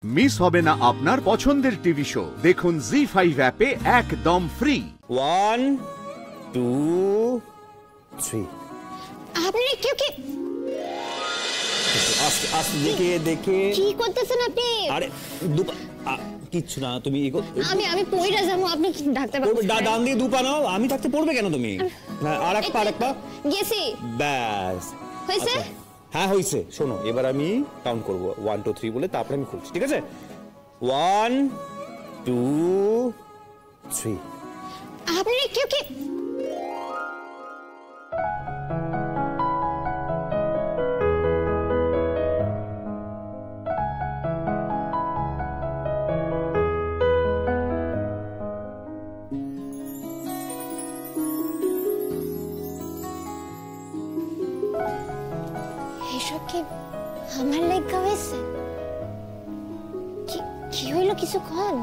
Miss হবে না আপনার পছন্দের টিভি শো। দেখুন জি5 অ্যাপে একদম ফ্রি। 1 2 3 আপনি কেউ কি আস্তে আস্তে দেখে কি করতেছেন আপনি? আরে কিচ্ছু না, তুমি আমি পয়রা যাবো, আপনি কি ডাক্তার বাবু? ডান দিয়ে দুপা নাও, আমি থাকতে পড়বে কেন তুমি? আর এক পা গেছি, ব্যাস হইছে? হ্যাঁ হইছে। শোনো, এবার আমি কাউন্ট করব 1 2 3 বলে, তারপরে আমি খুলছি, ঠিক আছে? 1 2 3 আপনি কেউ কি এসব কি আমার লেখা হয়েছে? কি হইলো কিছু কন?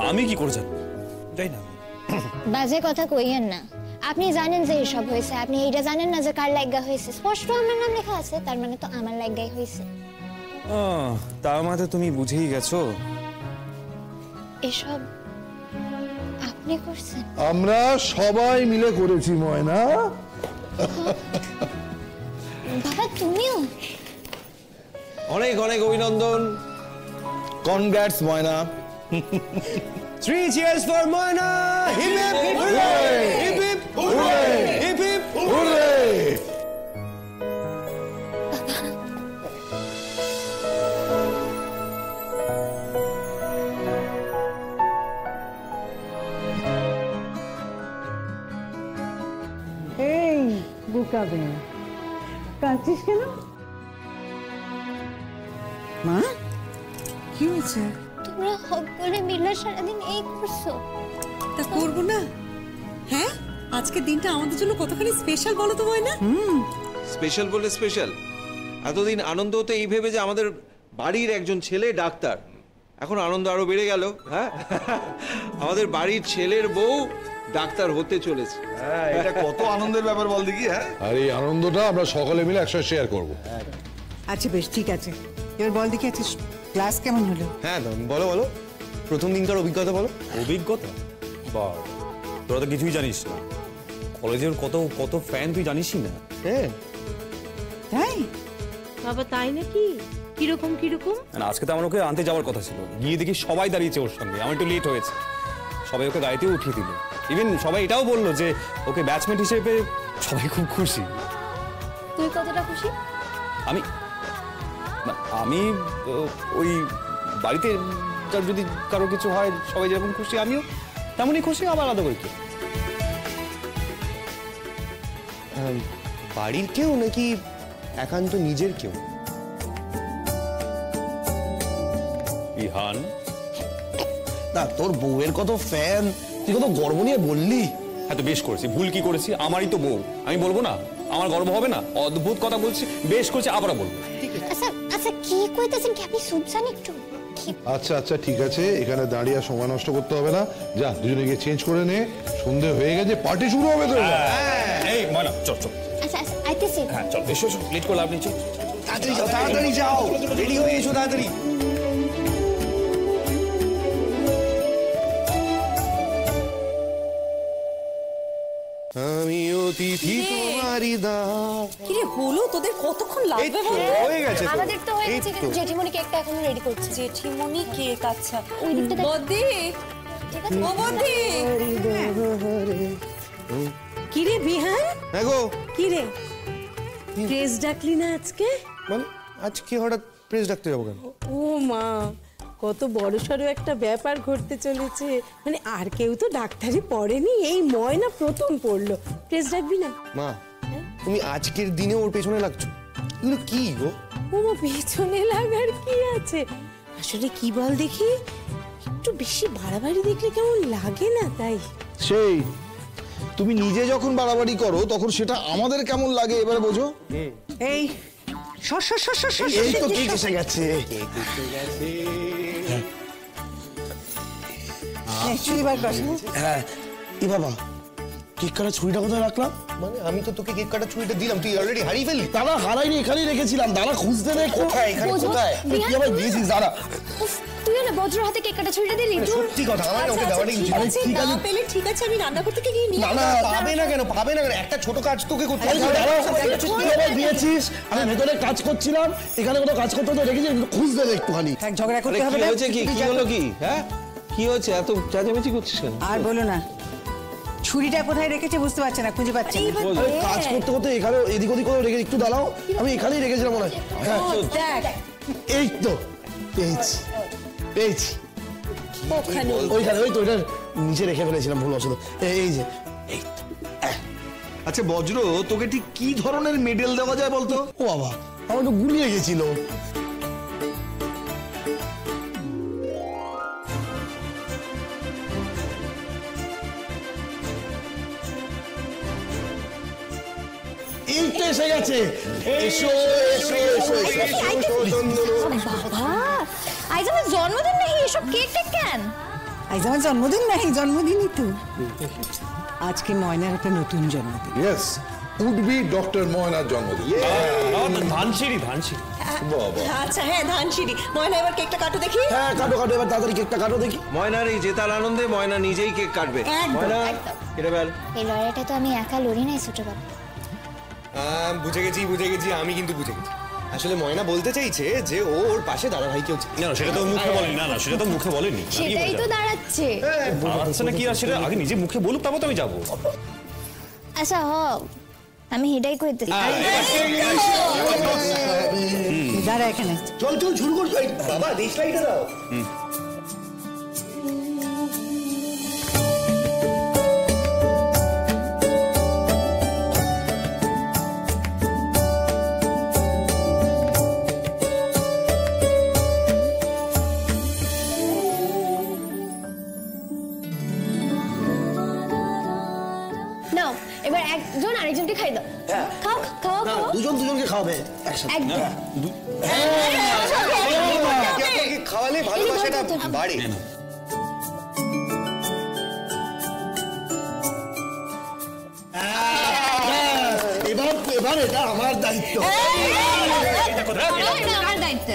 আমি কি করে জানবো? যাই না, বাজে কথা কইয়েন না। আপনি জানেন যে এসব হয়েছে, আপনি এইটা জানেন না যে কার লাগা হয়েছে? স্পষ্ট আমার নাম লেখা আছে, তার মানে তো আমার লাগাই হয়েছে। তার মানে তুমি বুঝেই গেছো এসব আপনি করছেন? আমরা সবাই মিলে করেছি ময়না। বাবা তুমিও? অনেক অনেক অভিনন্দন, congrats Moyna. 3 cheers for Moyna! Hip hip hurray! Hip hip hurray! Hip hip hurray! এই বুকাবে কাঁদছিস কেন? মা কি হয়েছে? তোমরা সকলে মিলে সারাদিন এই করছো। তা করবো না? হ্যাঁ, আজকের দিনটা আমাদের জন্য কতখানি স্পেশাল বলো তো ময়না? স্পেশাল বলে স্পেশাল। এতদিন আনন্দ হতো এই ভেবে যে আমাদের বাড়ির একজন ছেলে ডাক্তার, এখন আনন্দ আরো বেড়ে গেল। হ্যাঁ, আমাদের বাড়ির ছেলের বউ ডাক্তার হতে চলেছে। হ্যাঁ, এটা কত আনন্দের ব্যাপার বল দেখি। হ্যাঁ, আর এই আনন্দটা আমরা সকলে মিলে একসাথে শেয়ার করব। আচ্ছা বেশ, ঠিক আছে। এবার বল দেখি আজকে ক্লাস কেমন হলো? হ্যাঁ বলো বলো, প্রথম দিনকার অভিজ্ঞতা বলো। অভিজ্ঞতা? বাহ, তোরা তো কিছুই জানিস না। কলেজের কত কত ফ্যান তুই জানিসই না। হ্যাঁ তাই বাবা, তাই নাকি? কিরকম কিরকম? আজকে তো আমার ওকে আনতে যাওয়ার কথা ছিল, গিয়ে দেখি সবাই দাঁড়িয়েছে ওর সঙ্গে। আমার একটু লেট হয়েছে, সবাই ওকে গাড়িতেও উঠিয়ে দিল। ইভেন সবাই এটাও বললো যে ওকে ব্যাচমেট হিসেবে সবাই খুব খুশি। তুই কতটা খুশি? আমি আমি ওই বাড়িতে যদি কারো কিছু হয় সবাই যেরকম খুশি আমিও তেমনই খুশি। আবার আলাদা করে কি বাড়ির কেউ নাকি একান্ত নিজের কেউ? ইহান, না, তোর বউয়ের কত ফ্যান, তুই কত গর্ব নিয়ে বললি। হ্যাঁ তো বেশ করেছি। ভুল কি করেছি? আমারই তো বউ, আমি বলবো না? আমার গর্ব হবে না? অদ্ভুত কথা বলছি, বেশ করেছি, আবারও বলবো। আচ্ছা আচ্ছা, কি কইতেছেন কি আপনি? চুপ যান একটু। আচ্ছা আচ্ছা ঠিক আছে, এখানে দাঁড়িয়ে আর সময় নষ্ট করতে হবে না। যা, দুজনে গিয়ে চেঞ্জ করে নে। সন্ধে হয়ে গেছে, পার্টি শুরু হবে তো। এই ময়না, চল চল। আচ্ছা আচ্ছা, আইতেছি। হ্যাঁ চল, এসো এসো, লেট করলে আপনি চল। তাড়াতাড়ি যাও, তাড়াতাড়ি যাও, রেডি হয়ে এসো তাড়াতাড়ি। আমি অতিথি তোমারই দাও। কি রে হলো তোদের? কতক্ষণ লাগবে বল? হয়ে গেছে তো। আমাদের তো হয়ে গেছে, কিন্তু জেঠিমণি কেকটা এখনো রেডি করছে। জেঠিমণি কেক? আচ্ছা ওই দিকটা দেখ। বদি, ঠিক আছে। ও বদি। কি রে বিহান? হ্যাঁ গো। কি রে, প্রেস ডাকলি না আজকে? মানে আজকে হঠাৎ প্রেস ডাকতে যাবো কেন? ও মা, কত বড়সড় একটা ব্যাপার ঘটতে চলেছে। মানে আর কেউ তো ডাক্তারি পড়েনি, এই ময়না প্রথম পড়লো। প্রেস ডাকবি না? মা, তুমি আজকের দিনে ওর পেছনে লাগছো, এগুলো কি গো? ও পেছনে লাগার কি আছে? আসলে কি বল দেখি, একটু বেশি বাড়াবাড়ি দেখলে কেমন লাগে না? তাই সেই তুমি নিজে যখন বাড়াবাড়ি করো তখন সেটা আমাদের কেমন লাগে এবারে বোঝো। এই এই তো কেক এসে গেছে। চুরি বার কর। হ্যাঁ, এ বাবা, কেক কাটার ছুরিটা কোথায় রাখলাম? মানে আমি তো তোকে কেক কাটার ছুরিটা দিলাম, তুই অলরেডি হারিয়ে ফেললি। দাদা হারাইনি, এখানেই রেখেছিলাম। দাদা খুঁজতে দে। কোথায় এখানে কোথায়? তুই আবার দিয়েছিস দাদা। উফ, তুই না বজ্র হাতে কেক কাটা ছুরিটা দিলি তুই। সত্যি কথা, আমার ওকে দেওয়াটা উচিত। ঠিক আছে পেলে ঠিক আছে, আমি রান্না করতে গিয়ে নিয়ে না না পাবে না কেন, পাবে না কেন? একটা ছোট কাজ তোকে করতে হবে। তুই আবার দিয়েছিস। আমি ভেতরে কাজ করছিলাম, এখানে কোনো কাজ করতে তো রেখেছি, খুঁজতে দে একটুখানি। এক ঝগড়া আরে করতে কি হবে না? হয়েছে, কি হলো, কি হ্যাঁ কি হয়েছে, এত চেঁচামেচি করছিস কেন? আর বলো না, ছুরিটা কোথায় রেখেছে বুঝতে পারছে না, খুঁজে পাচ্ছে না। আরে কাজ করতে করতে এখানে এদিক ওদিক করে রেখে, একটু দাঁড়াও, আমি এখানেই রেখেছিলাম মনে হয়। হ্যাঁ এই তো পেয়েছি পেয়েছি। ওইখানে, ওই তো ওইটার নিচে রেখে ফেলেছিলাম ভুলবশত। এই যে আচ্ছা বজ্র, তোকে ঠিক কি ধরনের মেডেল দেওয়া যায় বলতো? ও বাবা, আমার তো গুলিয়ে গেছিল। এই তো এসে গেছে। এসো এসো এসো বাবা, আজ আমার জন্মদিন নাকি, এসব কেক টেক কেন? আজ আমার জন্মদিন নাকি? জন্মদিনই তো। আজকে ময়নার একটা নতুন জন্মদিন। ইয়েস, উড বি ডক্টর ময়নার জন্মদিন। ধানসিঁড়ি। আচ্ছা হ্যাঁ, ধানসিঁড়ি। ময়না এবার কেকটা কাটো দেখি। হ্যাঁ কাটো কাটো, এবার তাড়াতাড়ি কেকটা কাটো দেখি। ময়নার এই জেতার আনন্দে ময়না নিজেই কেক কাটবে। ময়না এটা বেল। এই লড়াইটা তো আমি একা লড়ি নাই ছোট বাবা। বুঝে গেছি, আমি কিন্তু বুঝে গেছি। আসলে ময়না বলতে চাইছে যে ও ওর পাশে দাদা ভাই কেউ না সেটা তো মুখে বলেনি। না সেটা তো মুখে বলেনি। সেটাই তো দাঁড়াচ্ছে। আচ্ছা না কি, আর সেটা আগে নিজে মুখে বলুক, তারপর তো আমি যাবো। আচ্ছা হ, আমি হেডাই কইতে। দাঁড়া এখানে। চল চল শুরু কর। বাবা দেশ লাইটটা দাও। নাও, এবার একজন আরেকজনকে খাই দাও। খাও খাও খাও। দুজন দুজনকে খাওয়াবে একসাথে। একদম। খাওয়ালে ভালোবাসাটা বাড়ে। এবার এটা আমার দায়িত্ব। আমার দায়িত্ব।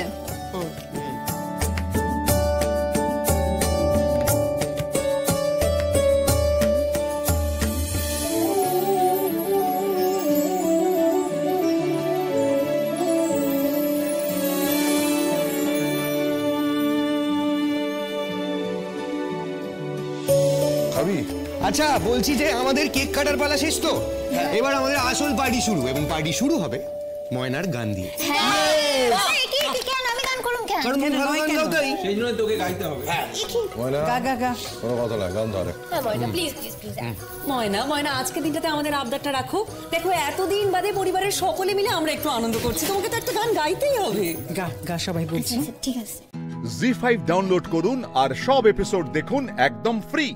খাবি? আচ্ছা বলছি যে আমাদের কেক কাটার পালা শেষ তো, এবার আমাদের আসল পার্টি শুরু, এবং পার্টি শুরু হবে ময়নার গান দিয়ে। কেন আমি গান করুম কেন? কারণ তুমি ভালো গান গাও তাই। সেই জন্য তোকে গাইতে হবে। ময়না গা গা গা। কোনো কথা নয়, গান ধরে। ময়না আজকে দিনটাতে আমাদের আবদারটা রাখো। দেখো এতদিন বাদে পরিবারের সকলে মিলে আমরা একটু আনন্দ করছি, তোমাকে তো একটা গান গাইতেই হবে। গা গা সবাই বলছি। ঠিক আছে। জি5 ডাউনলোড করুন আর সব এপিসোড দেখুন একদম ফ্রি।